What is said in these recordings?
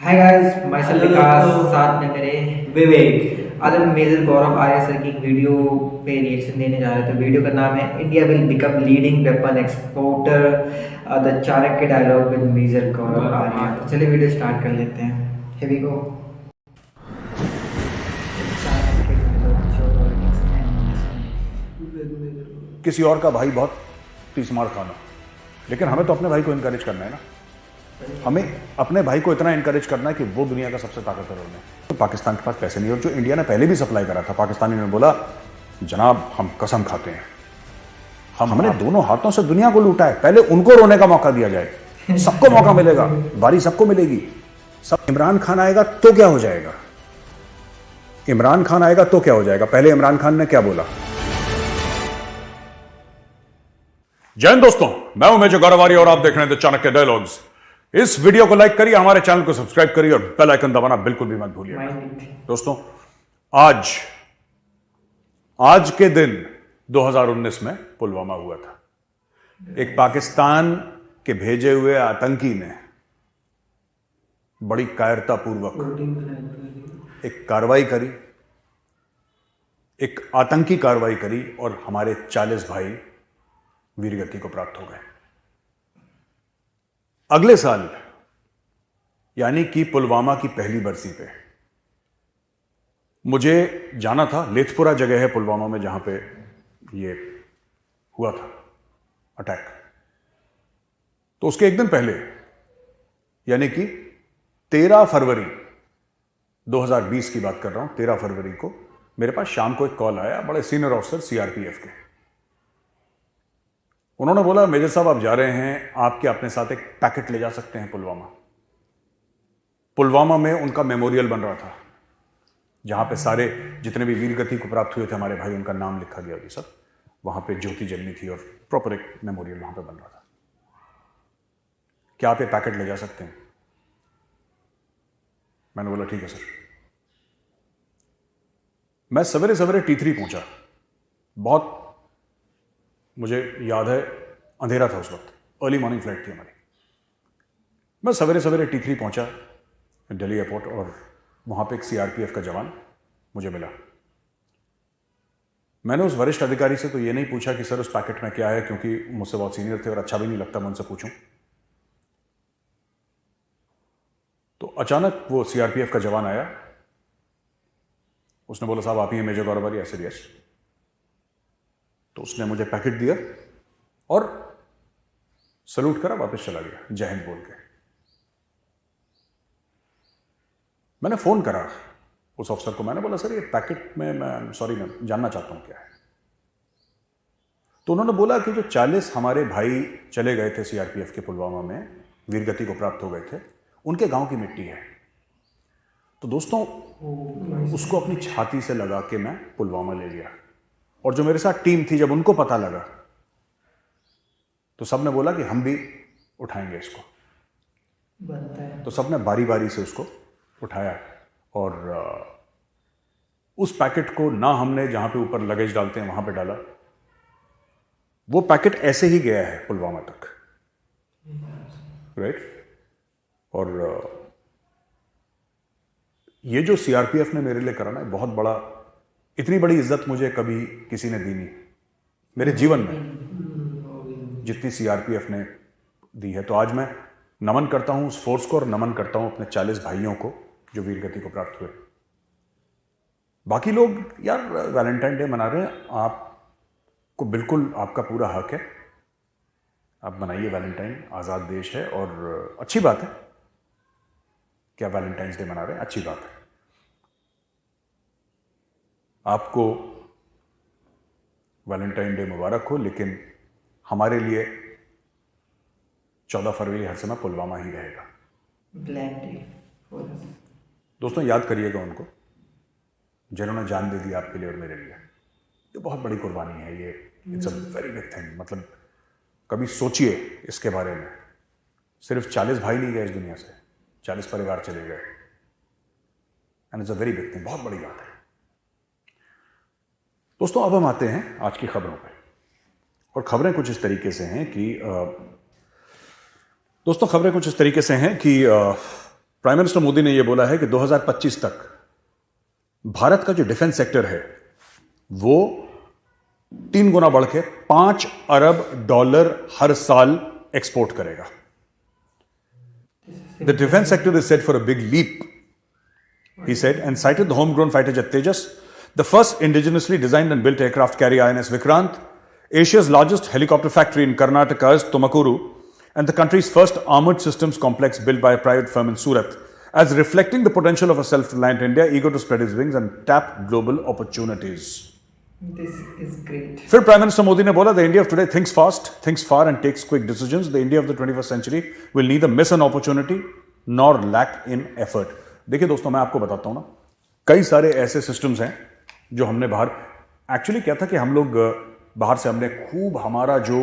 हाय guys, myself hello Vikas, दोस्तों। साथ में मेरे विवेक। आज हम मेजर गौरव आर्य सर की एक वीडियो पे रिएक्शन देने जा रहे थे। वीडियो का नाम है India will become leading weapon exporter, the Chanakya dialogue with major Gaurav Arya. तो चलिए वीडियो स्टार्ट कर लेते हैं। Here we go. Chanakya dialogue, geopolitics and किसी और का भाई बहुत तीस मार खाना, लेकिन हमें तो अपने भाई को इनकरेज करना है ना। हमें अपने भाई को इतना इनकरेज करना है कि वो दुनिया का सबसे ताकतवर बने। तो पाकिस्तान के पास पैसे नहीं, और जो इंडिया ने पहले भी सप्लाई करा था, पाकिस्तानी ने बोला जनाब हम कसम खाते हैं, हमने दोनों हाथों से दुनिया को लूटा है, पहले उनको रोने का मौका दिया जाए, सबको मौका मिलेगा, बारी सबको मिलेगी। सब इमरान खान आएगा तो क्या हो जाएगा, इमरान खान आएगा तो क्या हो जाएगा। पहले इमरान खान ने क्या बोला। जय हिंद दोस्तों, मैं हूं मेजर गौरव आर्य और आप देख रहे हैं द चाणक्य डायलॉग्स। इस वीडियो को लाइक करिए, हमारे चैनल को सब्सक्राइब करिए और बेल आइकन दबाना बिल्कुल भी मत भूलिए। दोस्तों, आज के दिन 2019 में पुलवामा हुआ था। एक पाकिस्तान के भेजे हुए आतंकी ने बड़ी कायरतापूर्वक एक कार्रवाई करी, एक आतंकी कार्रवाई करी, और हमारे 40 भाई वीरगति को प्राप्त हो गए। अगले साल यानी कि पुलवामा की पहली बरसी पे मुझे जाना था। लेथपुरा जगह है पुलवामा में जहां पे ये हुआ था अटैक। तो उसके एक दिन पहले यानी कि 13 फरवरी 2020 की बात कर रहा हूं, 13 फरवरी को मेरे पास शाम को एक कॉल आया, बड़े सीनियर ऑफिसर सीआरपीएफ के। उन्होंने बोला मेजर साहब आप जा रहे हैं, आपके अपने साथ एक पैकेट ले जा सकते हैं पुलवामा। पुलवामा में उनका मेमोरियल बन रहा था, जहां पे सारे जितने भी वीरगति को प्राप्त हुए थे हमारे भाई, उनका नाम लिखा गया था सब। वहां पे ज्योति जलनी थी और प्रॉपर एक मेमोरियल वहां पे बन रहा था। क्या आप ये पैकेट ले जा सकते हैं? मैंने बोला ठीक है सर। मैं सवेरे सवेरे T3 पहुंचा। बहुत मुझे याद है, अंधेरा था उस वक्त, अर्ली मॉर्निंग फ्लाइट थी हमारी। मैं सवेरे सवेरे T3 पहुंचा दिल्ली एयरपोर्ट, और वहां पे एक सीआरपीएफ का जवान मुझे मिला। मैंने उस वरिष्ठ अधिकारी से तो ये नहीं पूछा कि सर उस पैकेट में क्या है, क्योंकि मुझसे बहुत सीनियर थे और अच्छा भी नहीं लगता मैं उनसे पूछूं। तो अचानक वो सीआरपीएफ का जवान आया। उसने बोला साहब आप ही हैं मेजर गौरव आर्य? ऐसे यस। तो उसने मुझे पैकेट दिया और सल्यूट करा, वापस चला गया जय हिंद बोल के। मैंने फोन करा उस अफसर को, मैंने बोला सर ये पैकेट में मैं सॉरी मैं जानना चाहता हूं क्या है। तो उन्होंने बोला कि जो 40 हमारे भाई चले गए थे सीआरपीएफ के पुलवामा में, वीरगति को प्राप्त हो गए थे, उनके गांव की मिट्टी है। तो दोस्तों उसको अपनी छाती से लगा के मैं पुलवामा ले गया। और जो मेरे साथ टीम थी, जब उनको पता लगा तो सबने बोला कि हम भी उठाएंगे इसको। तो सबने बारी बारी से उसको उठाया, और उस पैकेट को ना हमने जहां पे ऊपर लगेज डालते हैं वहां पे डाला, वो पैकेट ऐसे ही गया है पुलवामा तक, राइट। और ये जो सीआरपीएफ ने मेरे लिए करा ना, बहुत बड़ा, इतनी बड़ी इज्जत मुझे कभी किसी ने दी नहीं मेरे जीवन में जितनी सीआरपीएफ ने दी है। तो आज मैं नमन करता हूं उस फोर्स को, और नमन करता हूं अपने 40 भाइयों को जो वीरगति को प्राप्त हुए। बाकी लोग यार वैलेंटाइन डे मना रहे हैं, आपको बिल्कुल आपका पूरा हक है, आप मनाइए वैलेंटाइन, आज़ाद देश है और अच्छी बात है कि आप वैलेंटाइंस डे मना रहे हैं, अच्छी बात है। आपको वैलेंटाइन डे मुबारक हो, लेकिन हमारे लिए 14 फरवरी हर समय पुलवामा ही रहेगा। Black day. दोस्तों याद करिएगा उनको जिन्होंने जान दे दी आपके लिए और मेरे लिए। ये बहुत बड़ी कुर्बानी है, ये it's a very big thing. मतलब कभी सोचिए इसके बारे में। सिर्फ 40 भाई नहीं गए इस दुनिया से, 40 परिवार चले गए, and it's a very big thing, बहुत बड़ी बात है। दोस्तों अब हम आते हैं आज की खबरों पर, और खबरें कुछ इस तरीके से हैं कि प्राइम मिनिस्टर मोदी ने यह बोला है कि 2025 तक भारत का जो डिफेंस सेक्टर है वो 3 गुना बढ़ के $5 अरब हर साल एक्सपोर्ट करेगा. The defense sector is set for a big leap, he said, and cited the homegrown fighter jet Tejas, the first indigenously designed and built aircraft carrier INS Vikrant, Asia's largest helicopter factory in Karnataka's Tumakuru, and the country's first armored systems complex built by a private firm in Surat, as reflecting the potential of a self-reliant India eager to spread its wings and tap global opportunities. This is great. फिर prime minister Modi ने बोला, the India of today thinks fast, thinks far and takes quick decisions. The India of the 21st century will neither miss an opportunity nor lack in effort. देखिए दोस्तों, मैं आपको बताता हूं ना, कई सारे ऐसे सिस्टम्स हैं जो हमने बाहर, एक्चुअली क्या था कि हम लोग बाहर से हमने खूब हमारा जो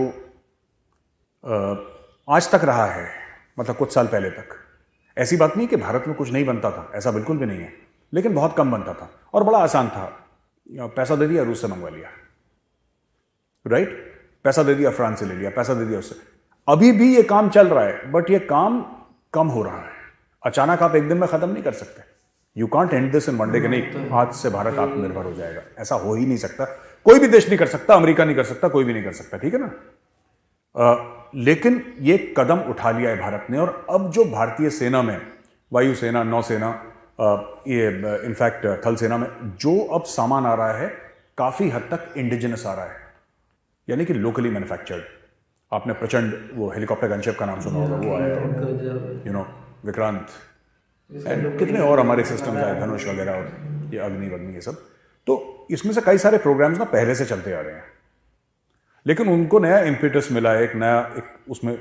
आज तक रहा है, मतलब कुछ साल पहले तक, ऐसी बात नहीं कि भारत में कुछ नहीं बनता था, ऐसा बिल्कुल भी नहीं है, लेकिन बहुत कम बनता था और बड़ा आसान था. पैसा दे दिया, रूस से मंगवा लिया, राइट? पैसा दे दिया, फ्रांस से ले लिया, पैसा दे दिया उससे. अभी भी ये काम चल रहा है, बट ये काम कम हो रहा है. अचानक आप एक दिन में खत्म नहीं कर सकते. You can't and this in one day कि नहीं आज से भारत आत्मनिर्भर हो जाएगा. ऐसा हो ही नहीं सकता. कोई भी देश नहीं कर सकता, अमेरिका नहीं कर सकता, कोई भी नहीं कर सकता, ठीक है ना? लेकिन ये कदम उठा लिया है भारत ने. और अब जो भारतीय सेना में, वायुसेना, नौसेना, ये इनफैक्ट थल सेना में जो अब सामान आ रहा है, काफी हद तक इंडिजिनस आ रहा है, यानी कि लोकली मैन्युफैक्चर्ड. आपने प्रचंड वो हेलीकॉप्टर गनशिप का नाम सुना होगा, वो आया, यू नो, विक्रांत, एंड कितने और हमारे सिस्टम्स आए, धनुष वगैरह, और ये अग्नि ये सब. तो इसमें से कई सारे प्रोग्राम्स ना पहले से चलते आ रहे हैं, लेकिन उनको नया इम्पेटस मिला है, एक उसमें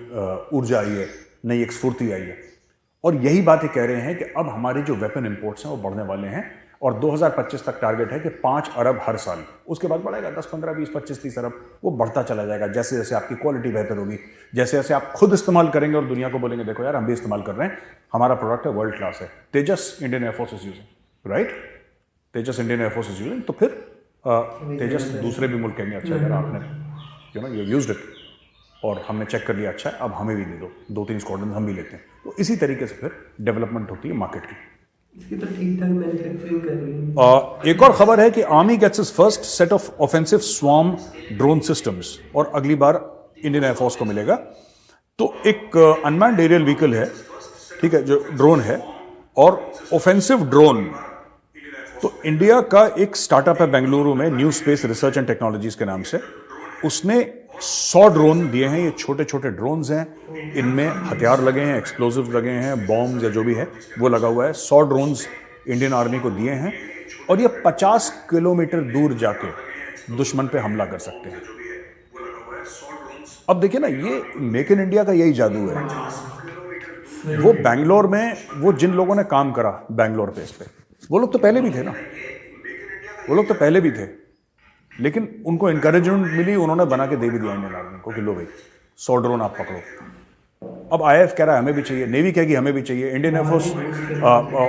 ऊर्जा आई है, नई एक स्फूर्ति आई है. और यही बात ये कह रहे हैं कि अब हमारे जो वेपन इंपोर्ट्स हैं वो बढ़ने वाले हैं, और 2025 तक टारगेट है कि 5 अरब हर साल. उसके बाद बढ़ेगा 10, 15, 20, 25, 30 अरब. वो बढ़ता चला जाएगा जैसे जैसे आपकी क्वालिटी बेहतर होगी, जैसे जैसे आप खुद इस्तेमाल करेंगे और दुनिया को बोलेंगे देखो यार हम भी इस्तेमाल कर रहे हैं, हमारा प्रोडक्ट है, वर्ल्ड क्लास है. Tejas Indian air force is using, right? Tejas Indian air force is using. तो फिर तेजस दूसरे भी मुल्क कहेंगे अच्छा यार आपने, you know, you used it, और हमने चेक कर लिया, अच्छा है, अब हमें भी दे दो, 2-3 स्क्वाड्रन हम भी लेते हैं. तो इसी तरीके से फिर डेवलपमेंट होती है मार्केट की. इसकी तो ठीक ठाक मैन्युफैक्चरिंग कर रही है. एक और खबर है कि army gets its first set of offensive swarm drone systems, और अगली बार इंडियन एयरफोर्स को मिलेगा. तो एक अनमैन्ड एरियल व्हीकल है, ठीक है, जो ड्रोन है, और ऑफेंसिव ड्रोन. तो इंडिया का एक स्टार्टअप है बेंगलुरु में, new space research and technologies के नाम से. उसने 100 ड्रोन दिए हैं. ये छोटे छोटे ड्रोन्स हैं, इनमें हथियार लगे हैं, एक्सप्लोजिव लगे हैं, बॉम्ब या जो भी है वो लगा हुआ है. 100 ड्रोन्स इंडियन आर्मी को दिए हैं, और ये 50 किलोमीटर दूर जाके दुश्मन पे हमला कर सकते हैं. अब देखिए ना, ये मेक इन इंडिया का यही जादू है. वो बैंगलोर में वो जिन लोगों ने काम करा बैंगलोर पे, इस पे, वो लोग तो पहले भी थे ना, वो लोग तो पहले भी थे, लेकिन उनको इंकरेजमेंट मिली, उन्होंने बना के दे भी दिया इंडियन आर्मी को कि लो भाई 100 ड्रोन आप पकड़ो. अब IAF कह रहा है हमें भी चाहिए, नेवी कहेगी हमें भी चाहिए, इंडियन एयरफोर्स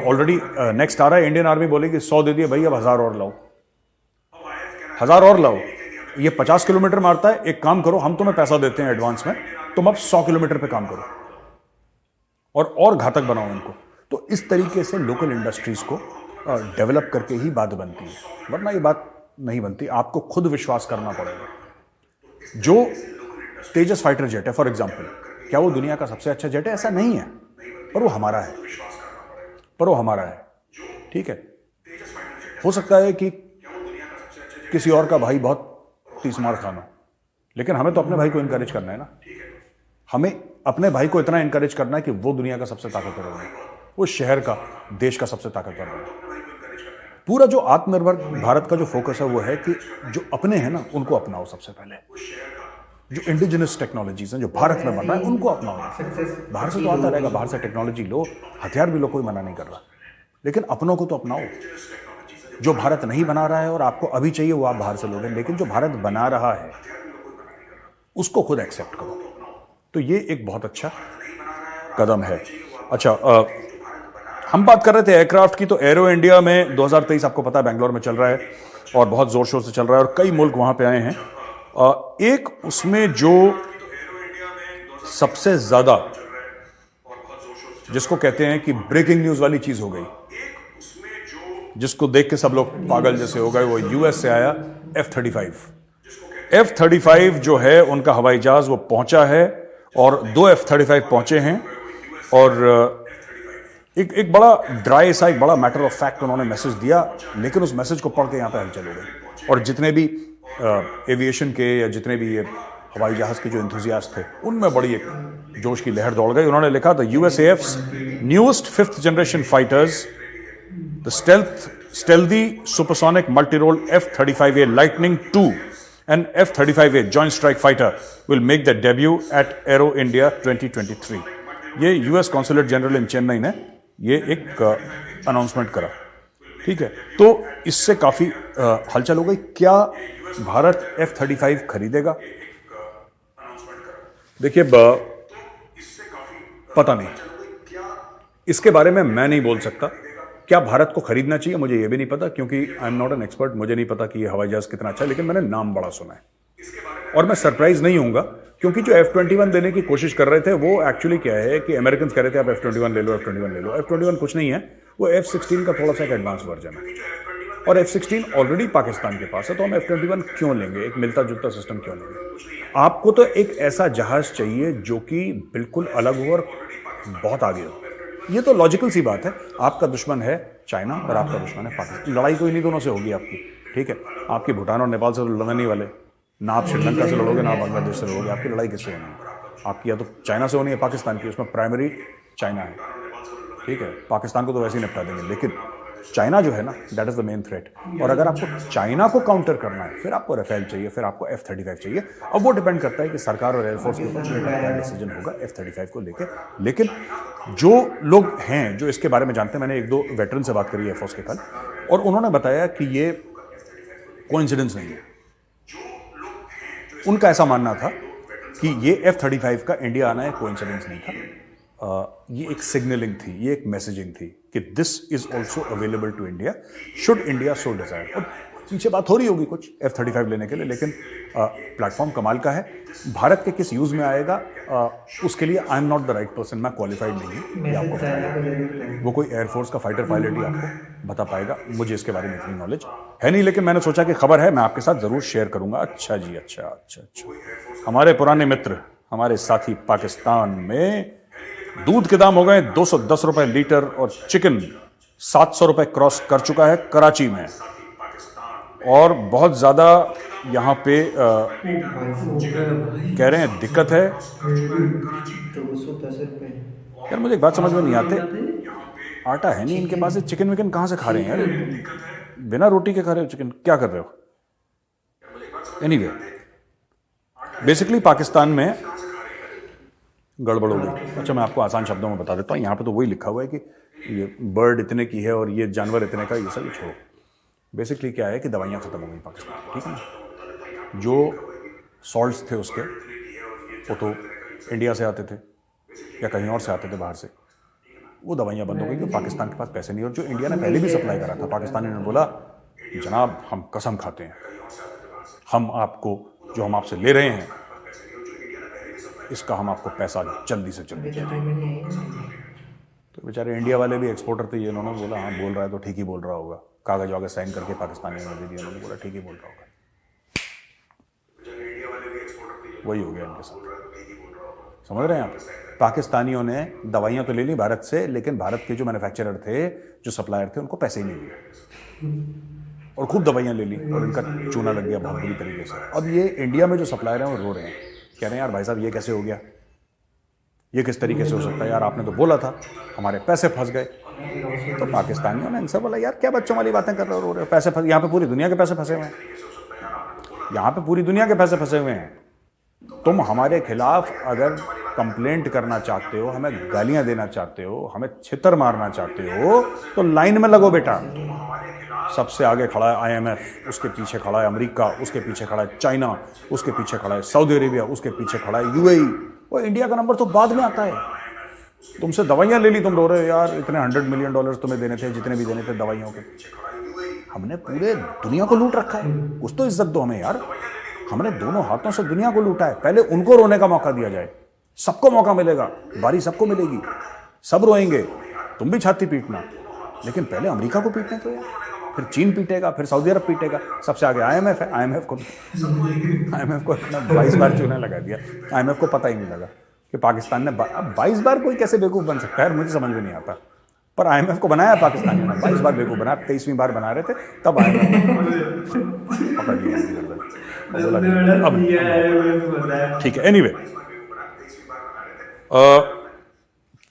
ऑलरेडी नेक्स्ट आ रहा है. इंडियन आर्मी बोलेगी 100 दे दिए भाई, अब 1000 और लाओ, 1000 और लाओ. ये 50 किलोमीटर मारता है, एक काम करो, हम तुम्हें पैसा देते हैं एडवांस में, तुम अब 100 किलोमीटर पे काम करो, और घातक बनाओ उनको. तो इस तरीके से लोकल इंडस्ट्रीज को डेवलप करके ही बात बनती है, वरना ये बात नहीं बनती. आपको खुद विश्वास करना पड़ेगा. जो तेजस फाइटर जेट है फॉर एग्जांपल, क्या वो दुनिया का सबसे अच्छा जेट है? ऐसा नहीं है, पर वो हमारा है, ठीक है. हो सकता है कि किसी और का भाई बहुत 30 मार खाना, लेकिन हमें तो अपने भाई को इनकरेज करना है ना. हमें अपने भाई को इतना इनकरेज करना है कि वो दुनिया का सबसे ताकतवर है, वो शहर का, देश का सबसे ताकतवर है. पूरा जो आत्मनिर्भर भारत का जो फोकस है वो है कि जो अपने हैं ना उनको अपनाओ सबसे पहले. जो इंडिजिनस टेक्नोलॉजीज हैं जो भारत में बन रहा है उनको अपनाओ. बाहर से तो आता रहेगा, बाहर से टेक्नोलॉजी लो, हथियार भी लो, कोई मना नहीं कर रहा, लेकिन अपनों को तो अपनाओ. जो भारत नहीं बना रहा है और आपको अभी चाहिए वो आप बाहर से लोगे, लेकिन जो भारत बना रहा है उसको खुद एक्सेप्ट करो. तो ये एक बहुत अच्छा कदम है. अच्छा, हम बात कर रहे थे एयरक्राफ्ट की, तो एरो इंडिया में 2023 आपको पता है बेंगलोर में चल रहा है, और बहुत जोर शोर से चल रहा है, और कई मुल्क वहां पे आए हैं. एक उसमें जो सबसे ज्यादा जिसको कहते हैं कि ब्रेकिंग न्यूज वाली चीज हो गई, जिसको देख के सब लोग पागल जैसे हो गए, वो यूएस से आया F-35। F-35 जो है उनका हवाई जहाज वो पहुंचा है और 2 F-35 पहुंचे हैं। और एक बड़ा ड्राई सा, एक बड़ा मैटर ऑफ फैक्ट उन्होंने मैसेज दिया, लेकिन उस मैसेज को पढ़ के यहां पे हलचल हो गई। और जितने भी एविएशन के या जितने भी ये हवाई जहाज के जो एंथुजियास्ट थे, उनमें बड़ी एक जोश की लहर दौड़ गई। उन्होंने लिखा the USAF's newest 5th generation fighters, the stealthy supersonic multi-role F-35A Lightning II and F-35A Joint Strike Fighter will make their debut at Aero India 2023। ये US consulate general in Chennai ने ये एक अनाउंसमेंट करा, ठीक है। तो इससे काफी हलचल हो गई। क्या भारत F-35 खरीदेगा? देखिए पता नहीं, इसके बारे में मैं नहीं बोल सकता। क्या भारत को खरीदना चाहिए, मुझे यह भी नहीं पता, क्योंकि I am not an expert. मुझे नहीं पता कि यह हवाई जहाज कितना अच्छा है, लेकिन मैंने नाम बड़ा सुना है और मैं सरप्राइज नहीं होऊंगा, क्योंकि जो F-21 देने की कोशिश कर रहे थे वो एक्चुअली क्या है कि अमेरिकन कह रहे थे आप F-21 ले लो, F-21 ले लो। F-21 कुछ नहीं है, वो F-16 का थोड़ा सा एक एडवांस वर्जन है और F-16 ऑलरेडी पाकिस्तान के पास है, तो हम F-21 क्यों लेंगे? एक मिलता जुलता सिस्टम क्यों लेंगे? आपको तो एक ऐसा जहाज चाहिए जो कि बिल्कुल अलग हो और बहुत आगे हो। ये तो लॉजिकल सी बात है। आपका दुश्मन है चाइना और आपका दुश्मन है पाकिस्तान। लड़ाई तो इन्हीं दोनों से होगी आपकी, ठीक है। आपकी भूटान और नेपाल से तो लड़ने नहीं वाले, ना आप श्रीलंका से लड़ोगे, ना बांग्लादेश से लड़ोगे। आपकी लड़ाई किससे होनी है? आपकी या तो चाइना से होनी है, पाकिस्तान की, उसमें प्राइमरी चाइना है, ठीक है। पाकिस्तान को तो वैसे ही निपटा देंगे, लेकिन चाइना जो है ना, that is the main threat. और अगर आपको चाइना को काउंटर करना है, फिर आपको राफेल चाहिए, फिर आपको F-35 चाहिए। अब वो डिपेंड करता है कि सरकार और एयरफोर्स के ऊपर क्या डिसीजन होगा F-35 को लेके। लेकिन जो लोग हैं जो इसके बारे में जानते हैं, मैंने 1-2 वेटरन से बात करी एयरफोर्स के कल, और उन्होंने बताया कि ये कोइंसिडेंस नहीं है। उनका ऐसा मानना था कि ये F-35 का इंडिया आना है कोइंसिडेंस नहीं था, ये एक सिग्नलिंग थी, ये एक मैसेजिंग थी कि this is also available to India should India so desire. और पीछे बात हो रही होगी कुछ F-35 लेने के लिए, लेकिन प्लेटफॉर्म कमाल का है। भारत के किस यूज में आएगा उसके लिए I am not the right person, मैं क्वालिफाइड नहीं हूँ ये आपको बताएगा। वो कोई एयरफोर्स का फाइटर पायलट ही आपको बता पाएगा, मुझे इसके बारे में इतनी नॉलेज है नहीं। लेकिन मैंने सोचा कि खबर है, मैं आपके साथ जरूर शेयर करूंगा। अच्छा जी, अच्छा। हमारे पुराने मित्र, हमारे साथी पाकिस्तान में दूध के दाम हो गए 210 रुपए लीटर और चिकन 700 रुपए क्रॉस कर चुका है कराची में। और बहुत ज्यादा यहाँ पे कह रहे हैं दिक्कत है। 210 रुपए। यार मुझे एक बात समझ में नहीं आते, आटा है नहीं इनके पास, चिकन विकन कहां से खा रहे हैं यार? बिना रोटी के खा रहे हो चिकन, क्या कर रहे हो? एनीवे, बेसिकली पाकिस्तान में गड़बड़ हो गई। अच्छा, मैं आपको आसान शब्दों में बता देता हूँ। यहाँ पे तो वही लिखा हुआ है कि ये बर्ड इतने की है और ये जानवर इतने का, ये सब छोड़ो। बेसिकली क्या है कि दवाइयाँ खत्म हो गई पाकिस्तान, ठीक है ना। जो सॉल्ट्स थे उसके, वो तो इंडिया से आते थे या कहीं और से आते थे बाहर से, वो दवाइयाँ बंद हो गई क्योंकि पाकिस्तान के पास पैसे नहीं। और जो इंडिया ने पहले भी सप्लाई करा था, पाकिस्तानी ने बोला जनाब हम कसम खाते हैं, हम आपको जो हम आपसे ले रहे हैं इसका हम आपको पैसा जल्दी से जल्दी देंगे। तो बेचारे इंडिया वाले भी एक्सपोर्टर थे, ये उन्होंने बोला हाँ बोल रहा है तो ठीक ही बोल रहा होगा, कागज वागज साइन करके पाकिस्तानी ने दे दिया, उन्होंने बोला ठीक ही बोल रहा होगा। वही हो गया इनके साथ, समझ रहे हैं आप। पाकिस्तानियों ने दवाइयां तो ले ली भारत से, लेकिन भारत के जो मैन्युफैक्चरर थे, जो सप्लायर थे, उनको पैसे ही नहीं दिए और खूब दवाइयां ले ली और इनका चूना लग गया बहुत बुरी तरीके से। अब ये इंडिया में जो सप्लायर हैं वो रो रहे हैं, कह रहे हैं यार भाई साहब ये कैसे हो गया, ये किस तरीके से हो सकता है यार, आपने तो बोला था, हमारे पैसे फंस गए। तो पाकिस्तानियों ने इनसे बोला यार क्या बच्चों वाली बातें कर रहे हो, रो रहे हो, पैसे फंस, यहाँ पे पूरी दुनिया के पैसे फंसे हुए हैं, यहाँ पे पूरी दुनिया के पैसे फंसे हुए हैं। तुम हमारे खिलाफ अगर कंप्लेंट करना चाहते हो, हमें गालियां देना चाहते हो, हमें छितर मारना चाहते हो, तो लाइन में लगो बेटा। सबसे आगे खड़ा है IMF, उसके पीछे खड़ा है अमेरिका, उसके पीछे खड़ा है चाइना, उसके पीछे खड़ा है सऊदी अरेबिया, उसके पीछे खड़ा है UAE, और इंडिया का नंबर तो बाद में आता है। तुमसे दवाइयां ले ली, तुम रो रहे हो यार इतने $100 मिलियन तुम्हें देने थे, जितने भी देने थे दवाइयों के। हमने पूरे दुनिया को लूट रखा है, कुछ तो इज्जत दो हमें यार। हमने दोनों हाथों से दुनिया को लूटा है, पहले उनको रोने का मौका दिया जाए, सबको मौका मिलेगा, बारी सबको मिलेगी। सब रोएंगे, तुम भी छाती पीटना, लेकिन पहले अमेरिका को पीटने तो यार, फिर चीन पीटेगा, फिर सऊदी अरब पीटेगा, सबसे आगे आईएमएफ है। आईएमएफ को इतना 22 बार चूना लगा दिया, आईएमएफ को पता ही नहीं लगा कि पाकिस्तान ने 22 बार कोई कैसे बेवकूफ़ बन सकता है, मुझे समझ में नहीं आता। पर आईएमएफ को बनाया पाकिस्तानियों ने, 22 बार बेवकूफ़ बनाया, 23वीं बार बना रहे थे तब आईएमएफ पकड़ लिया। ठीक है, एनीवे,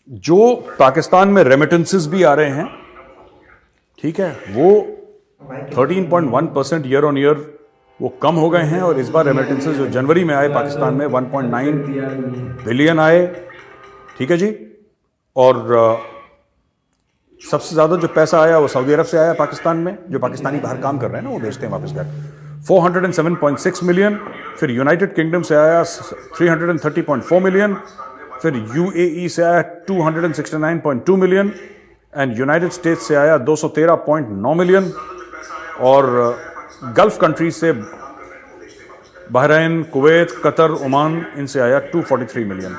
जो पाकिस्तान में रेमिटेंसेस भी आ रहे हैं, ठीक है, वो 13.1% ईयर ऑन ईयर वो कम हो गए हैं। और इस बार रेमिटेंसेस जो जनवरी में आए पाकिस्तान में 1.9 बिलियन आए, ठीक है जी। और सबसे ज़्यादा जो पैसा आया वो सऊदी अरब से आया पाकिस्तान में, जो पाकिस्तानी बाहर काम कर रहे हैं ना, वो भेजते हैं वापस घर, 407.6 मिलियन। फिर यूनाइटेड किंगडम से आया 330.4 मिलियन। फिर यूएई से आया 269.2 मिलियन एंड यूनाइटेड स्टेट्स से आया 213.9 मिलियन। और गल्फ कंट्रीज से बहरीन, कुवैत, कतर, ओमान, इनसे आया 243 मिलियन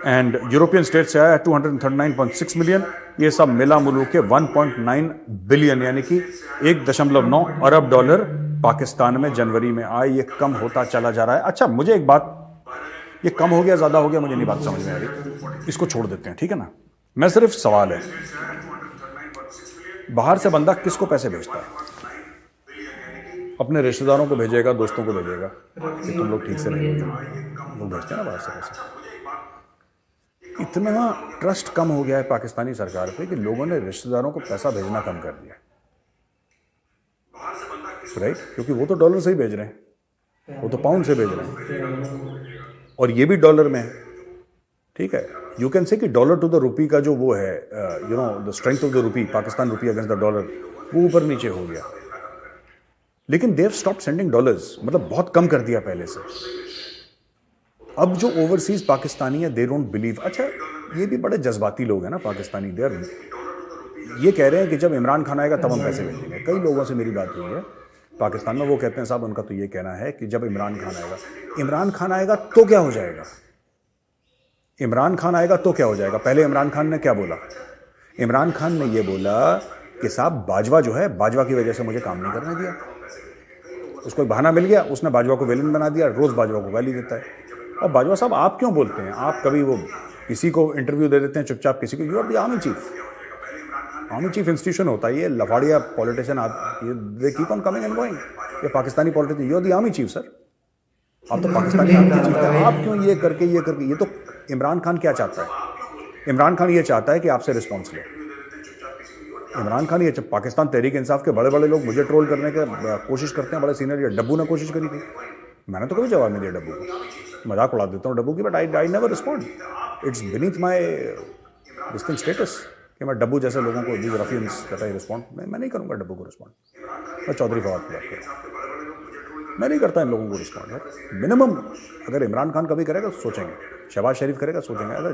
एंड यूरोपियन स्टेट से आया 239.6 मिलियन। ये सब मिला मुलू के 1.9 बिलियन यानी कि 1.9 अरब डॉलर पाकिस्तान में जनवरी में आए। ये कम होता चला जा रहा है। अच्छा, मुझे एक बात, ये कम हो गया ज़्यादा हो गया मुझे नहीं बात समझ में आ रही, इसको छोड़ देते हैं, ठीक है ना। मैं सिर्फ सवाल है, बाहर से बंदा किसको पैसे भेजता है? अपने रिश्तेदारों को भेजेगा, दोस्तों को भेजेगा कि तुम लोग ठीक से नहीं हो, लोग भेजते हैं ना बाहर से पैसे। इतना ट्रस्ट कम हो गया है पाकिस्तानी सरकार पे कि लोगों ने रिश्तेदारों को पैसा भेजना कम कर दिया, राइट? क्योंकि वो तो डॉलर से ही भेज रहे हैं, वो तो पाउंड से भेज रहे हैं और ये भी डॉलर में है, ठीक है। यू कैन से कि डॉलर टू द रुपी का जो वो है, you know, the strength of the rupee, Pakistan rupee against the dollar, वो ऊपर नीचे हो गया। लेकिन देव स्टॉप सेंडिंग डॉलर्स, मतलब बहुत कम कर दिया पहले से। अब जो ओवरसीज पाकिस्तानी है, दे डोंट बिलीव। अच्छा, ये भी बड़े जज्बाती लोग हैं ना पाकिस्तानी, देर ये कह रहे हैं कि जब इमरान खान आएगा तब हम पैसे भेजेंगे। कई लोगों से मेरी बात हुई है पाकिस्तान में, वो कहते हैं साहब उनका तो ये कहना है कि जब इमरान खान आएगा, इमरान खान आएगा तो क्या हो जाएगा? इमरान खान आएगा तो क्या हो जाएगा? पहले इमरान खान ने क्या बोला? इमरान खान ने ये बोला कि साहब बाजवा जो है, बाजवा की वजह से मुझे काम नहीं करने दिया। उसको एक बहाना मिल गया, उसने बाजवा को विलन बना दिया, रोज बाजवा को गाली देता है। और बाजवा साहब आप क्यों बोलते हैं? आप कभी वो किसी को इंटरव्यू दे देते हैं चुपचाप, किसी को, you are the army chief. Army chief institution होता है, ये लफाड़िया politician they keep on coming and going. ये Pakistani politician, you are the army chief sir, आप तो पाकिस्तानी आर्मी चीफ हैं। आप क्यों ये करके ये तो इमरान खान क्या चाहता है? इमरान खान ये चाहता है कि आपसे रिस्पॉन्स ले। इमरान खान ये, पाकिस्तान तहरीक इंसाफ के बड़े बड़े लोग मुझे ट्रोल करने की कोशिश करते हैं, बड़े सीनियर, ये डब्बू ने कोशिश करी थी, मैंने तो कभी जवाब नहीं दिया डब्बू को। मजाक उड़ा देता हूँ डब्बू की, but I never respond. It's beneath my this thing status कि मैं डब्बू जैसे लोगों को, दीज रफियंस दैट आई रिस्पॉन्ड, मैं नहीं करूँगा डब्बू को रिस्पॉन्ड। मैं चौधरी फवाद की बात कर रहा हूँ, मैं नहीं करता इन लोगों को रिस्पॉन्ड यार। मिनिमम अगर इमरान खान कभी करेगा तो सोचेंगे, शहबाज शरीफ करेगा सोचेंगे, अगर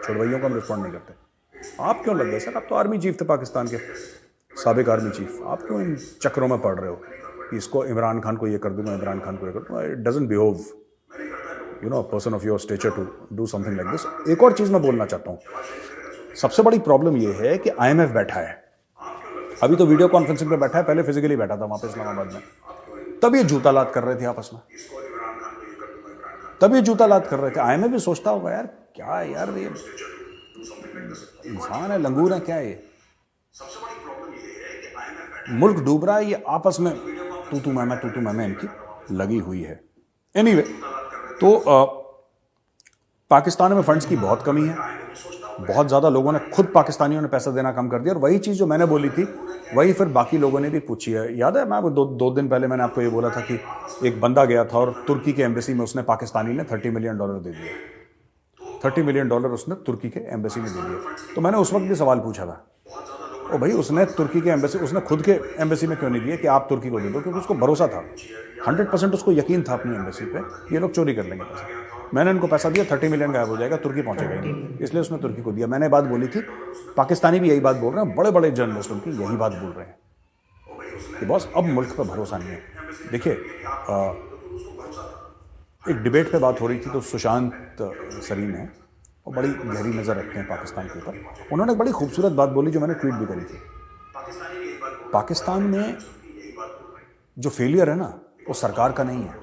छोड़वैयों को हम रिस्पॉन्ड नहीं करते। आप क्यों लग गए सर? आप तो आर्मी चीफ थे पाकिस्तान के, साबिक आर्मी चीफ, आप क्यों इन चक्रों में पड़ रहे हो कि इसको इमरान खान को ये कर दूंगा, इमरान खान को ये कर दूंगा? It doesn't behave, you know, a person of your stature to do something like this. एक और चीज़ मैं बोलना चाहता हूँ, सबसे बड़ी प्रॉब्लम ये है कि IMF बैठा है, अभी तो वीडियो कॉन्फ्रेंसिंग पे बैठा है, पहले फिजिकली बैठा था वहाँ पे इस्लामाबाद में, तब ये जूता लात कर रहे थे आपस में, तब ये जूता लात कर रहे थे। IMF भी सोचता होगा यार, क्या यार ये इंसान है, लंगूर है क्या ये? मुल्क डूब रहा है, ये आपस में तू मैं इनकी लगी हुई है। एनीवे, तो पाकिस्तान में फंड्स की बहुत कमी है, बहुत ज़्यादा लोगों ने, खुद पाकिस्तानियों ने पैसा देना कम कर दिया। और वही चीज़ जो मैंने बोली थी वही फिर बाकी लोगों ने भी पूछी है। याद है, मैं आपको दो दिन पहले मैंने आपको ये बोला था कि एक बंदा गया था और तुर्की के एम्बेसी में उसने, पाकिस्तानी ने $30 मिलियन दे दिए। $30 मिलियन उसने तुर्की के एम्बेसी में दे दिए। तो मैंने उस वक्त भी सवाल पूछा था, ओ भाई उसने तुर्की के एम्बेसी, उसने खुद के एम्बेसी में क्यों नहीं दिए कि आप तुर्की को दे दो? क्योंकि उसको भरोसा था, 100% उसको यकीन था अपनी एम्बेसी पे, ये लोग चोरी कर लेंगे पैसा। मैंने इनको पैसा दिया, 30 मिलियन गायब हो जाएगा, तुर्की पहुंचेगा ही नहीं, इसलिए उसने तुर्की को दिया। मैंने बात बोली थी, पाकिस्तानी भी यही बात बोल रहे हैं, बड़े बड़े जर्नलिस्ट उनकी यही बात बोल रहे हैं कि बॉस अब मुल्क पर भरोसा नहीं है। देखिए, एक डिबेट पे बात हो रही थी, तो सुशांत सरीन है और बड़ी गहरी नज़र रखते हैं पाकिस्तान के ऊपर। उन्होंने एक बड़ी खूबसूरत बात बोली जो मैंने ट्वीट भी करी थी। पाकिस्तान में जो फेलियर है ना, वो सरकार का नहीं है।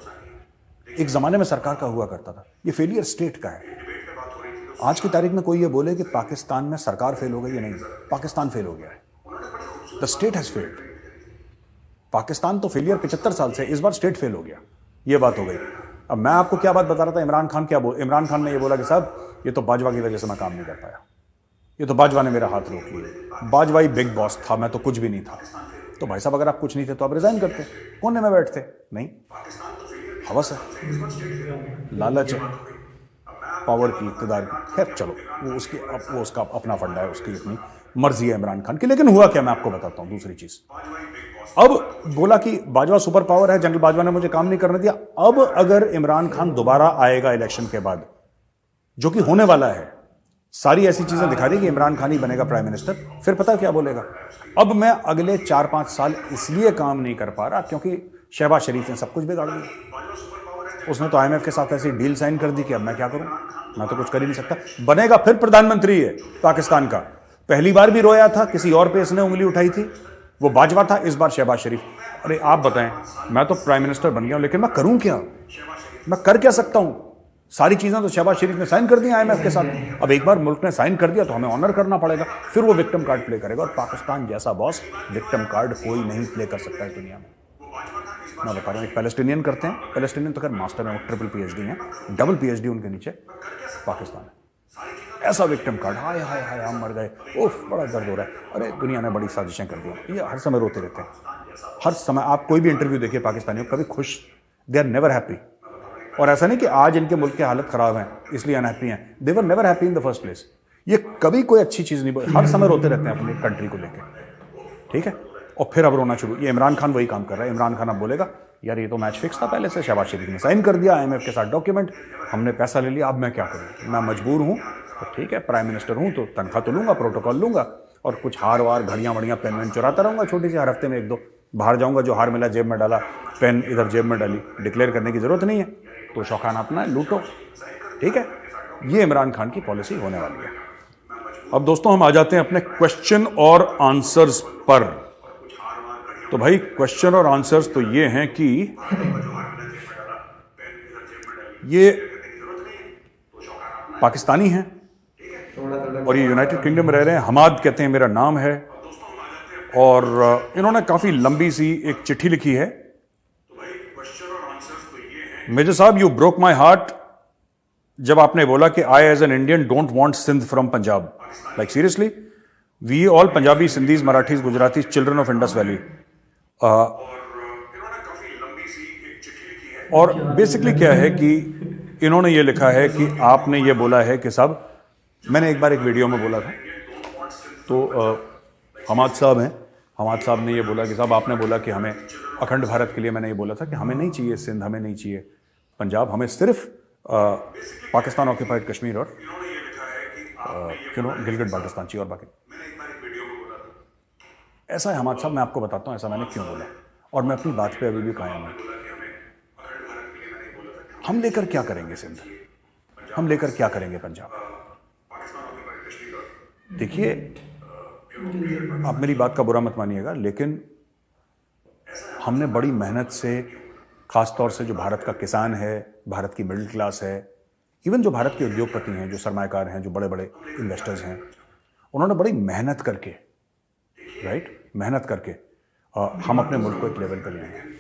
एक ज़माने में सरकार का हुआ करता था, ये फेलियर स्टेट का है। आज की तारीख में कोई ये बोले कि पाकिस्तान में सरकार फेल हो गई, ये नहीं, पाकिस्तान फेल हो गया है। The state has failed. Pakistan तो फेलियर 75 साल से, इस बार स्टेट फेल हो गया, ये बात हो गई। अब मैं आपको क्या बात बता रहा था, इमरान खान ने ये बोला कि साहब ये तो बाजवा की वजह से मैं काम नहीं कर पाया, ये तो बाजवा ने मेरा हाथ रोक लिया, बाजवा ही बिग बॉस था, मैं तो कुछ भी नहीं था। तो भाई साहब अगर आप कुछ नहीं थे तो आप रिजाइन करते, कोने में बैठते। नहीं, हवस है, लालच है, पावर की, इक़्तिदार की। खैर चलो, वो उसका अपना फंडा है, उसकी अपनी मर्जी है इमरान खान की। लेकिन हुआ क्या, मैं आपको बताता हूं दूसरी चीज। अब बोला कि बाजवा सुपर पावर है, जनरल बाजवा ने मुझे काम नहीं करने दिया। अब अगर इमरान खान दोबारा आएगा इलेक्शन के बाद, जो कि होने वाला है, सारी ऐसी चीजें दिखा रही कि इमरान खान ही बनेगा प्राइम मिनिस्टर, फिर पता क्या बोलेगा, अब मैं अगले 4-5 साल इसलिए काम नहीं कर पा रहा क्योंकि शहबाज शरीफ ने सब कुछ बिगाड़ दिया। उसने तो IMF के साथ ऐसी डील साइन कर दी कि अब मैं क्या करूं, मैं तो कुछ कर ही नहीं सकता। बनेगा फिर प्रधानमंत्री है पाकिस्तान का। पहली बार भी रोया था, किसी और पे इसने उंगली उठाई थी, वो बाजवा था, इस बार शहबाज शरीफ। अरे आप बताएं, मैं तो प्राइम मिनिस्टर बन गया हूं, लेकिन मैं करूं क्या, मैं कर क्या सकता हूं? सारी चीजें तो शहबाज शरीफ ने साइन कर दी IMF के साथ। अब एक बार मुल्क ने साइन कर दिया तो हमें ऑनर करना पड़ेगा, फिर वो विक्टिम कार्ड प्ले करेगा। और पाकिस्तान जैसा बॉस विक्टिम कार्ड कोई नहीं प्ले कर सकता है दुनिया में। मैं बता रहा हूं, एक पैलेस्टीनियन करते हैं, पैलेस्टीनियन तो खैर मास्टर है, ट्रिपल PhD है, डबल PhD उनके नीचे। पाकिस्तान है ऐसा विक्टिम कार्ड, हाय हाय हाय हम मर गए, ओह बड़ा दर्द हो रहा है। अरे दुनिया ने बड़ी साजिशें कर दी, ये हर समय रोते रहते हैं, हर समय। आप कोई भी इंटरव्यू देखिए पाकिस्तानियों, कभी खुश, दे आर नेवर हैप्पी। और ऐसा नहीं कि आज इनके मुल्क की हालत खराब है इसलिए अनहैप्पी हैं, they were never happy in the first place. ये कभी कोई अच्छी चीज नहीं, हर समय रोते रहते हैं अपनी कंट्री को लेकर, ठीक है। और फिर अब रोना शुरू, ये इमरान खान वही काम कर रहा है। इमरान खान अब बोलेगा यार ये तो मैच फिक्स था पहले से, शहबाज शरीफ ने साइन कर दिया IMF के साथ डॉक्यूमेंट, हमने पैसा ले लिया, अब मैं क्या करूं, मैं मजबूर हूं। तो ठीक है, प्राइम मिनिस्टर हूं तो तनख्वाह तो लूंगा, प्रोटोकॉल लूंगा, और कुछ हार वार घड़ियां वड़ियां पेन वेन चुराता रहूंगा छोटी सी, हर हफ्ते में 1-2 बाहर जाऊंगा, जो हार मिला जेब में डाला, पेन इधर जेब में डाली, डिक्लेयर करने की जरूरत नहीं है, तो शौकान अपना है, लूटो, ठीक है। ये इमरान खान की पॉलिसी होने वाली है। अब दोस्तों हम आ जाते हैं अपने क्वेश्चन और आंसर्स पर। तो भाई क्वेश्चन और आंसर्स तो ये हैं कि ये पाकिस्तानी हैं और ये यूनाइटेड किंगडम में रह रहे हैं। हमाद कहते हैं मेरा नाम है, और इन्होंने काफी लंबी सी एक चिट्ठी लिखी है। मेजर साहब, यू ब्रोक माई हार्ट जब आपने बोला कि I as an Indian don't want Sindh from Punjab. Like seriously, we all Punjabi, Sindhis, Marathis, Gujaratis, children of Indus Valley. और बेसिकली क्या है कि इन्होंने ये लिखा है कि आपने ये बोला है कि साहब, मैंने एक बार एक वीडियो में बोला था, तो हमाद साहब हैं, हमाद साहब ने ये बोला कि साहब आपने बोला कि हमें अखंड भारत के लिए, मैंने ये बोला था कि हमें नहीं चाहिए सिंध, हमें नहीं चाहिए पंजाब, हमें सिर्फ पाकिस्तान ऑक्यूपाइड कश्मीर और गिलगित बाल्टिस्तान चाहिए, और बाकी ऐसा है। हमाद साहब मैं आपको बताता हूँ ऐसा मैंने क्यों बोला, और मैं अपनी बात पे अभी भी कायम हूँ। हम लेकर क्या करेंगे सिंध, हम लेकर क्या करेंगे पंजाब? देखिए, आप मेरी बात का बुरा मत मानिएगा, लेकिन हमने बड़ी मेहनत से, खासतौर से जो भारत का किसान है, भारत की मिडिल क्लास है, इवन जो भारत के उद्योगपति हैं, जो सरमायाकार हैं, जो बड़े बड़े इन्वेस्टर्स हैं, उन्होंने बड़ी मेहनत करके, राइट, मेहनत करके हम अपने मुल्क को एक लेवल पर ले आए हैं।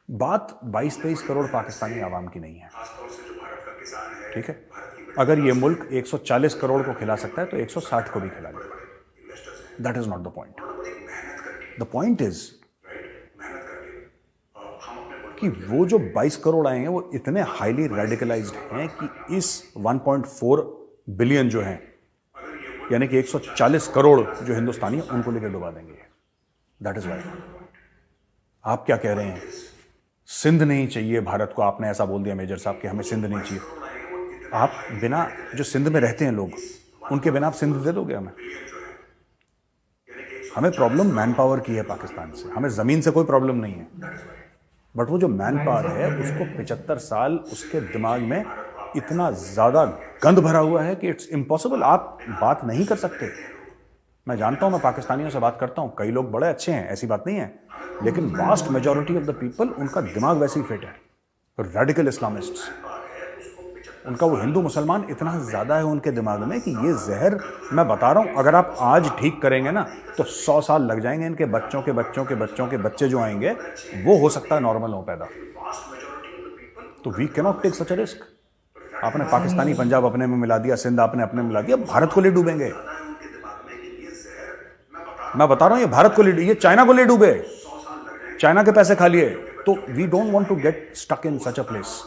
बात 22-23 करोड़ पाकिस्तानी आवाम की नहीं है, ठीक है। अगर ये मुल्क 140 करोड़ को खिला सकता है तो 160 को भी खिला देगा। That is not the point. The point is कि वो जो 22 करोड़ आए हैं वो इतने हाईली रेडिकलाइज्ड हैं कि इस 1.4 बिलियन जो हैं, यानी कि 140 करोड़ जो हिंदुस्तानी हैं, उनको लेकर डुबा देंगे। That is why. आप क्या कह रहे हैं, सिंध नहीं चाहिए भारत को, आपने ऐसा बोल दिया मेजर साहब कि हमें सिंध नहीं चाहिए। आप बिना, जो सिंध में रहते हैं लोग, उनके बिना आप सिंध दे दोगे हमें? हमें प्रॉब्लम मैन पावर की है पाकिस्तान से, हमें जमीन से कोई प्रॉब्लम नहीं है, बट वो जो मैन पावर है उसको 75 साल उसके दिमाग में इतना ज़्यादा गंद भरा हुआ है कि इट्स इम्पॉसिबल, आप बात नहीं कर सकते। मैं जानता हूं, मैं पाकिस्तानियों से बात करता हूं, कई लोग बड़े अच्छे हैं, ऐसी बात नहीं है, लेकिन vast majority of the people, उनका दिमाग वैसे ही फिट है। रेडिकल इस्लामिस्ट्स, उनका वो हिंदू मुसलमान इतना ज़्यादा है उनके दिमाग में कि ये जहर, मैं बता रहा हूं, अगर आप आज ठीक करेंगे ना तो 100 साल लग जाएंगे। इनके बच्चों के बच्चों के बच्चों के बच्चे जो आएंगे वो हो सकता है नॉर्मल हो पैदा। तो we can not take such a risk. आपने पाकिस्तानी पंजाब अपने में मिला दिया, सिंध आपने अपने में मिला दिया, भारत को ले डूबेंगे। मैं बता रहा हूं, ये भारत को ले, ये चाइना को ले डूबे, चाइना के पैसे खा लिए। तो we don't want to get stuck in such a place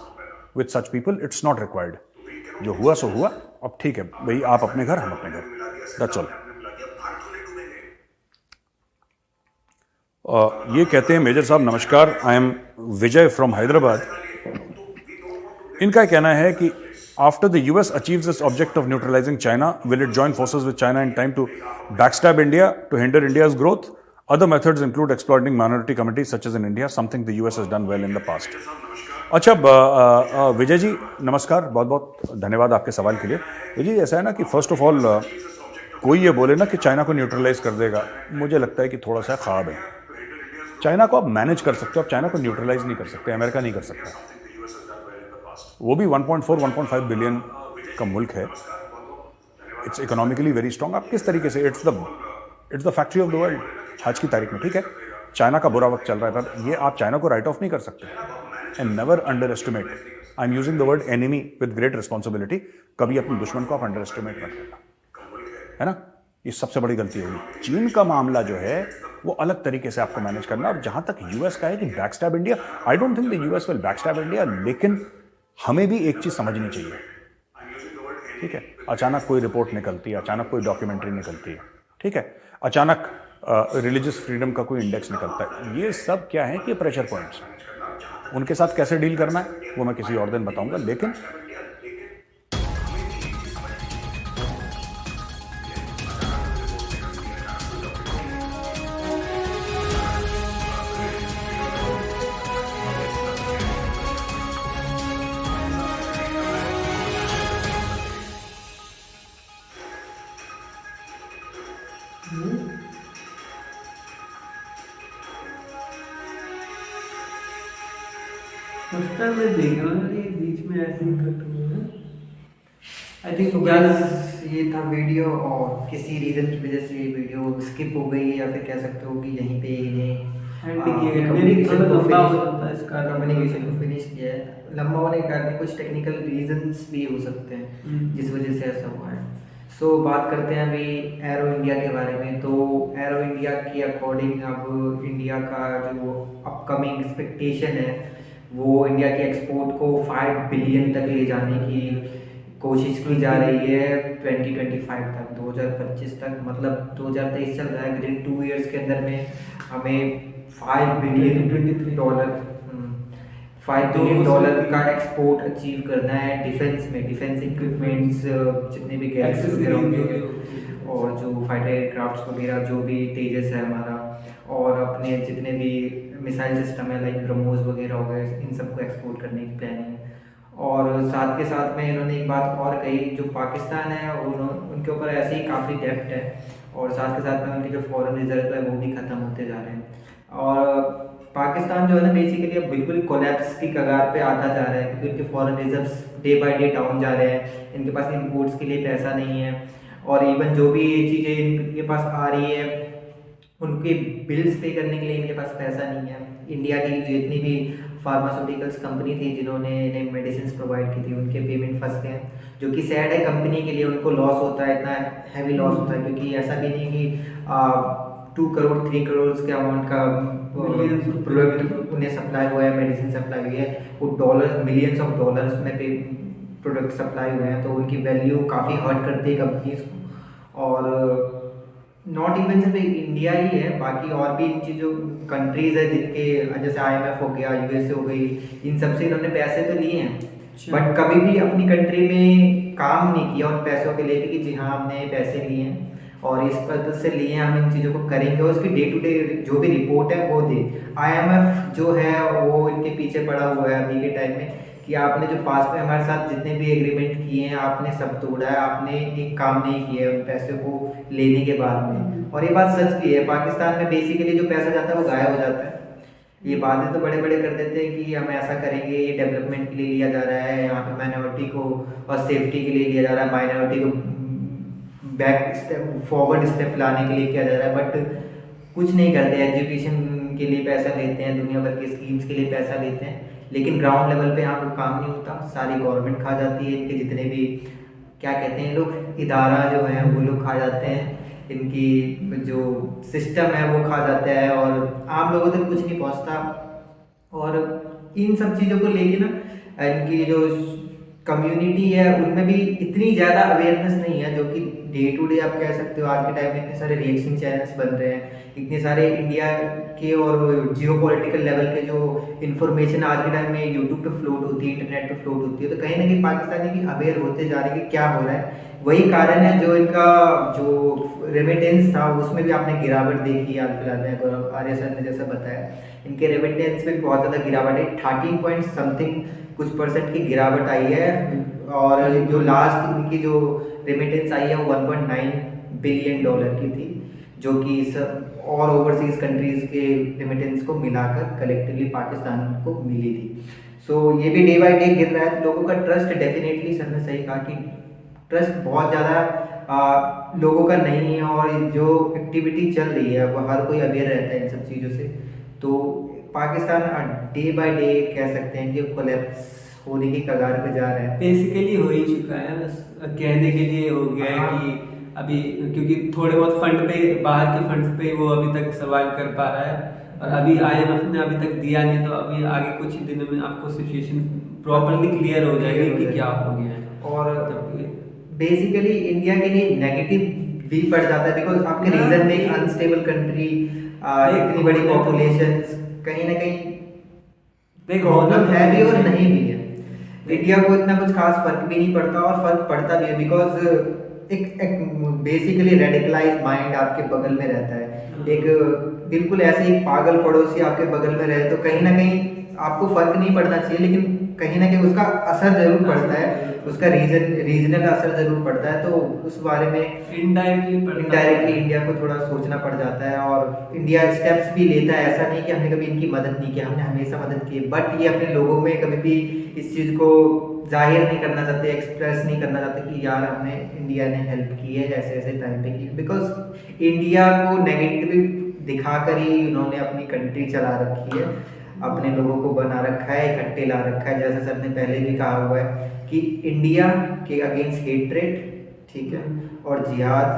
with such people. It's not required. जो हुआ सो हुआ, अब ठीक है भाई, आप अपने घर, हम अपने घर, दैट्स ऑल। ये कहते हैं मेजर साहब नमस्कार, I am Vijay from Hyderabad. इनका कहना है कि after the US achieves its object of neutralising China, will it join forces with China in time to backstab India to hinder India's growth? Other methods include exploiting minority communities such as in India, something the US has done well in the past. अच्छा विजय जी नमस्कार, बहुत बहुत धन्यवाद आपके सवाल के लिए। विजय जी, ऐसा है ना कि फर्स्ट ऑफ ऑल कोई ये बोले ना कि चाइना को न्यूट्रलाइज कर देगा, मुझे लगता है कि थोड़ा सा ख्वाब है। चाइना को आप मैनेज कर सकते हो, आप चाइना को न्यूट्रलाइज नहीं कर सकते, अमेरिका नहीं कर सकता। वो भी 1.4-1.5 बिलियन का मुल्क है, इट्स इकोनॉमिकली वेरी स्ट्रांग। आप किस तरीके से, it's the factory of the world आज की तारीख में, ठीक है। चाइना का बुरा वक्त चल रहा है, पर ये आप चाइना को राइट ऑफ नहीं कर सकते। And never under estimate, I am using the word enemy with great responsibility, कभी अपने दुश्मन को आप अंडर एस्टिमेट मत करना, है ना। ये सबसे बड़ी गलती होगी। चीन का मामला जो है वो अलग तरीके से आपको मैनेज करना। और जहां तक यूएस का है कि backstab India, I don't think the US will backstab India, लेकिन हमें भी एक चीज समझनी चाहिए, ठीक है। अचानक कोई रिपोर्ट निकलती है, अचानक कोई डॉक्यूमेंट्री निकलती है, ठीक है, अचानक रिलीजियस फ्रीडम का कोई इंडेक्स निकलता है, ये सब क्या है कि प्रेशर पॉइंट्स। उनके साथ कैसे डील करना है वो मैं किसी और दिन बताऊंगा, लेकिन फर्स्ट टाइम मैं देख रहा हूँ ये बीच में ऐसे ही कट हुआ है। आई थिंक गाइस ये था वीडियो, और किसी रीज़न की वजह से ये वीडियो स्किप हो गई, या फिर कह सकते हो कि यहीं पे इन्हें कम्युनिकेशन को फिनिश किया है। लंबा होने के कारण कुछ टेक्निकल रीजंस भी हो सकते हैं जिस वजह से ऐसा हुआ है। सो बात करते हैं अभी एरो इंडिया के बारे में। तो एरो इंडिया के अकॉर्डिंग अब इंडिया का जो अपकमिंग एक्सपेक्टेशन है वो इंडिया के एक्सपोर्ट को 5 बिलियन तक ले जाने की कोशिश की जा रही है 2025 तक, 2025 तक, मतलब 2023 चल रहा है। विद इन 2 ईयर्स के अंदर में हमें $5 बिलियन का एक्सपोर्ट अचीव करना है डिफेंस में। डिफेंस इक्विपमेंट्स जितने भी गैजेट्स वगैरह और जो फाइटर एयरक्राफ्ट्स वगैरह जो भी तेजस है हमारा, और अपने जितने भी मिसाइल सिस्टम है लाइक ब्रह्मोस वगैरह हो गए, इन सबको एक्सपोर्ट करने की प्लानिंग है। और साथ के साथ में इन्होंने एक बात और कही, जो पाकिस्तान है उनके ऊपर ऐसे ही काफ़ी डेप्ट है, और साथ के साथ में उनके जो फॉरेन रिजर्व है वो भी ख़त्म होते जा रहे हैं। और पाकिस्तान जो है ना बेसिकली अब बिल्कुल ही कोलैप्स की कगार पे आता जा रहा है, क्योंकि इनके foreign reserves day by day down जा रहे हैं, इनके पास इंपोर्ट्स के लिए पैसा नहीं है, और इवन जो भी चीज़ें इनके पास आ रही है उनके बिल्स पे करने के लिए इनके पास पैसा नहीं है। इंडिया की जितनी भी फार्मास्यूटिकल्स कंपनी थी जिन्होंने इन्हें मेडिसिन प्रोवाइड की थी, उनके पेमेंट फंस गए, जो कि सैड है कंपनी के लिए। उनको लॉस होता है, इतना हैवी लॉस होता है, क्योंकि ऐसा भी नहीं कि 2 करोड़ 3 करोड़ के अमाउंट का प्रोडक्ट उन्हें सप्लाई हुआ है, मेडिसिन सप्लाई हुई है, वो डॉलर मिलियंस ऑफ डॉलर्स में पे प्रोडक्ट सप्लाई हुए हैं। तो उनकी वैल्यू काफ़ी हर्ट करती है कंपनीज को। और नॉट इवन सिर्फ इंडिया ही है, बाकी और भी इन चीज़ों कंट्रीज़ है जिनके जैसे IMF हो गया, USA हो गई, इन सब से इन्होंने पैसे तो लिए हैं, बट कभी भी अपनी कंट्री में काम नहीं किया उन पैसों के लेके कि जी हाँ हमने पैसे लिए हैं और इस पर्पज से लिए हैं, हम इन चीज़ों को करेंगे, और उसकी डे टू डे जो भी रिपोर्ट है वो दे। IMF जो है वो इनके पीछे पड़ा हुआ है अभी के टाइम में कि आपने जो पास में हमारे साथ जितने भी एग्रीमेंट किए हैं आपने सब तोड़ा है, आपने एक काम नहीं किया है उन पैसे को लेने के बाद में। और ये बात सच भी है, पाकिस्तान में बेसिकली जो पैसा जाता है वो गायब हो जाता है। ये बातें तो बड़े बड़े कर देते हैं कि हम ऐसा करेंगे, ये डेवलपमेंट के लिए लिया जा रहा है, यहाँ पे माइनॉरिटी को और सेफ्टी के लिए लिया जा रहा है, माइनॉरिटी को बैक स्टेप फॉरवर्ड स्टेप लाने के लिए किया जा रहा है, बट कुछ नहीं करते। एजुकेशन के लिए पैसा लेते हैं, दुनिया भर के स्कीम्स के लिए पैसा लेते हैं, लेकिन ग्राउंड लेवल पे यहाँ पर काम नहीं होता। सारी गवर्नमेंट खा जाती है, इनके जितने भी क्या कहते हैं लोग इदारा जो है वो लोग खा जाते हैं, इनकी जो सिस्टम है वो खा जाता है और आम लोगों तक कुछ नहीं पहुँचता। और इन सब चीज़ों को लेके ना इनकी जो कम्युनिटी है उनमें भी इतनी ज़्यादा अवेयरनेस नहीं है, जो कि डे टू डे आप कह सकते हो आज के टाइम में इतने सारे रिएक्शन चैनल्स बन रहे हैं, इतने सारे इंडिया के और जियो पॉलिटिकल लेवल के जो इन्फॉर्मेशन आज के टाइम में यूट्यूब पे फ्लोट होती है, इंटरनेट पे फ्लोट होती है, तो कहीं ना कहीं पाकिस्तानी भी अवेयर होते जा रहे हैं कि क्या हो रहा है। वही कारण है जो इनका जो रेमिटेंस था उसमें भी आपने गिरावट देखी हाल फिलहाल में, गौरव आर्य सर ने जैसा बताया इनके रेमिटेंस में बहुत ज़्यादा गिरावट है, 13 पॉइंट समथिंग कुछ % की गिरावट आई है। और जो लास्ट इनकी जो रेमिटेंस आई है वो $1.9 बिलियन की थी, जो कि सब और ओवरसीज कंट्रीज़ के रेमिटेंस को मिलाकर कलेक्टिवली पाकिस्तान को मिली थी। सो ये भी डे बाय डे गिर रहा है, तो लोगों का ट्रस्ट डेफिनेटली सर ने सही कहा कि ट्रस्ट बहुत ज़्यादा लोगों का नहीं है, और जो एक्टिविटी चल रही है वो हर कोई अवेयर रहता है इन सब चीज़ों से। तो पाकिस्तान डे बाय डे कह सकते हैं कि कोलैप्स होने की कगार पे जा रहा है। बेसिकली हो ही चुका है, बस कहने के लिए हो गया है कि अभी क्योंकि थोड़े बहुत फंड पे, बाहर के फंड्स पे वो अभी तक सर्वाइव कर पा रहा है, और अभी IMF ने अभी तक दिया नहीं, तो अभी आगे कुछ ही दिनों में आपको सिचुएशन प्रॉपर्ली क्लियर हो जाएगी कि क्या हो गया है। और बेसिकली इंडिया के लिए नेगेटिव भी पड़ जाता है, बिकॉज आपके रीजन में एक अनस्टेबल कंट्री, इतनी बड़ी पॉपुलेशन, कहीं ना कहीं प्रॉब्लम है भी और नहीं भी है। इंडिया को इतना कुछ खास फर्क भी नहीं पड़ता, और फर्क पड़ता भी है बिकॉज एक बेसिकली रेडिकलाइज माइंड आपके बगल में रहता है। एक बिल्कुल ऐसे एक पागल पड़ोसी आपके बगल में रहे तो कहीं ना कहीं आपको फर्क नहीं पड़ना चाहिए, लेकिन कहीं ना कहीं उसका असर जरूर पड़ता है, उसका रीजनल असर जरूर पड़ता है। तो उस बारे में इनडायरेक्टली इंडिया को थोड़ा सोचना पड़ जाता है, और इंडिया स्टेप्स भी लेता है। ऐसा नहीं कि हमने कभी इनकी मदद नहीं की, हमने हमेशा मदद की, बट ये अपने लोगों में कभी भी इस चीज़ को जाहिर नहीं करना चाहते, एक्सप्रेस नहीं करना चाहते कि यार हमने इंडिया ने हेल्प की है ऐसे ऐसे टाइम पे की, बिकॉज इंडिया को नेगेटिव दिखाकर ही उन्होंने अपनी कंट्री चला रखी है, अपने लोगों को बना रखा है, इकट्ठे ला रखा है। जैसे सर ने पहले भी कहा हुआ है कि इंडिया के अगेंस्ट हेट्रेड, ठीक है, और जिहाद,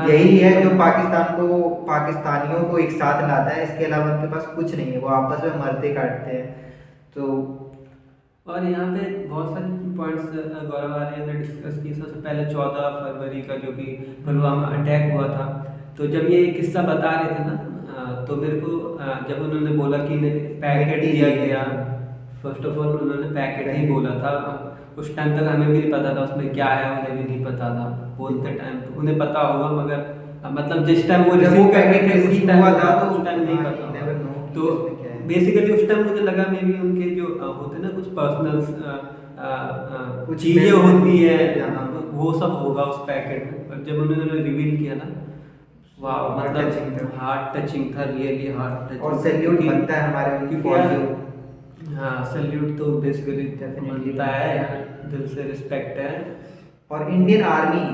यही है जो पाकिस्तान को, पाकिस्तानियों को एक साथ लाता है। इसके अलावा उनके पास कुछ नहीं है, वो आपस में मरते काटते हैं। तो और यहाँ पे बहुत सारे पॉइंट्स गौरव आर्य ने डिस्कस की। सबसे पहले 14 फरवरी का जो कि पुलवामा अटैक हुआ था, तो जब ये किस्सा बता रहे थे ना, तो मेरे को जब उन्होंने बोला कि पैकेट दिया गया, फर्स्ट ऑफ ऑल उन्होंने पैकेट ही बोला था। उस टाइम तक हमें भी नहीं पता था उसमें क्या है, उन्हें भी नहीं पता था। बोलते टाइम तो उन्हें पता होगा, मगर मतलब जिस टाइम वो रिसीव करके थे उस टाइम हुआ था, तो उस टाइम नहीं पता। तो बेसिकली उस टाइम मुझे लगा मे भी उनके जो होते ना कुछ पर्सनल कुछ चीज़ें होती है, वो सब होगा उस पैकेट में। और जब उन्होंने रिवील किया ना, वाह, मतलब हार्ट टचिंग था, रियली हार्ट टचिंग। और सैल्यूट बनता है हमारे उनकी फौजियों। हाँ, सैल्यूट तो बेसिकली बनता है, दिल से रिस्पेक्ट है। और Indian army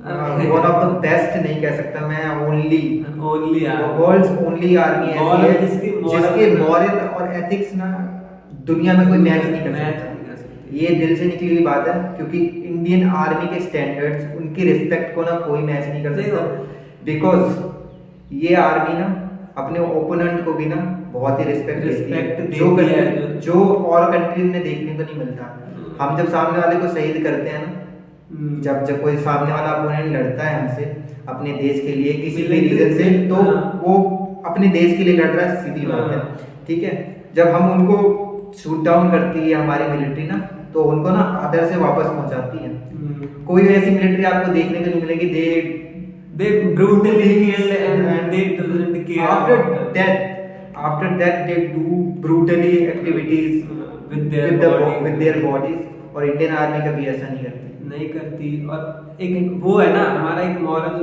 one of the best नहीं कह सकता मैं, ओनली वर्ल्ड्स ओनली आर्मी ऐसी है जिसके मॉरल और एथिक्स ना दुनिया में कोई मैच नहीं कर सकता। ये दिल से निकली हुई बात है, क्योंकि इंडियन आर्मी के स्टैंडर्ड्स, उनकी रिस्पेक्ट को ना कोई मैच नहीं कर सकता। बिकॉज ये आर्मी ना अपने ओपोनेंट को भी ना बहुत ही रिस्पेक्ट देती है, जो और कंट्रीज में देखने को नहीं मिलता। हम जब सामने वाले को शहीद करते हैं ना, जब कोई सामने वाला अपोनेंट लड़ता है हमसे अपने देश के लिए किसी भी रीजन से, तो वो अपने देश के लिए लड़ रहा है, सीधी बात है, ठीक है। जब हम उनको शूट डाउन करती है हमारी मिलिट्री ना, तो उनको ना आदर से वापस पहुंचाती है। कोई ऐसी मिलिट्री आपको देखने को नहीं मिलेगी, they brutally kill and they doesn't care after after that they do brutally activities with their with their bodies, और इंडियन आर्मी कभी ऐसा नहीं करती। नहीं करती। और एक वो है ना, हमारा एक मॉरल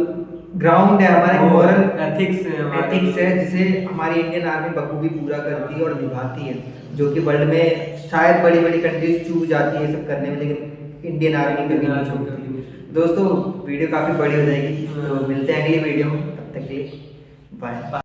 ग्राउंड है, हमारा एक मॉरल एथिक्स है, एथिक्स है जिसे हमारी इंडियन आर्मी बखूबी पूरा करती है और निभाती है, जो कि वर्ल्ड में शायद बड़ी बड़ी कंट्रीज चूक जाती है सब करने में, लेकिन इंडियन आर्मी कभी नहीं चूकती। दोस्तों वीडियो काफ़ी बड़ी हो जाएगी, तो मिलते हैं अगली वीडियो में, तब तक के लिए बाय।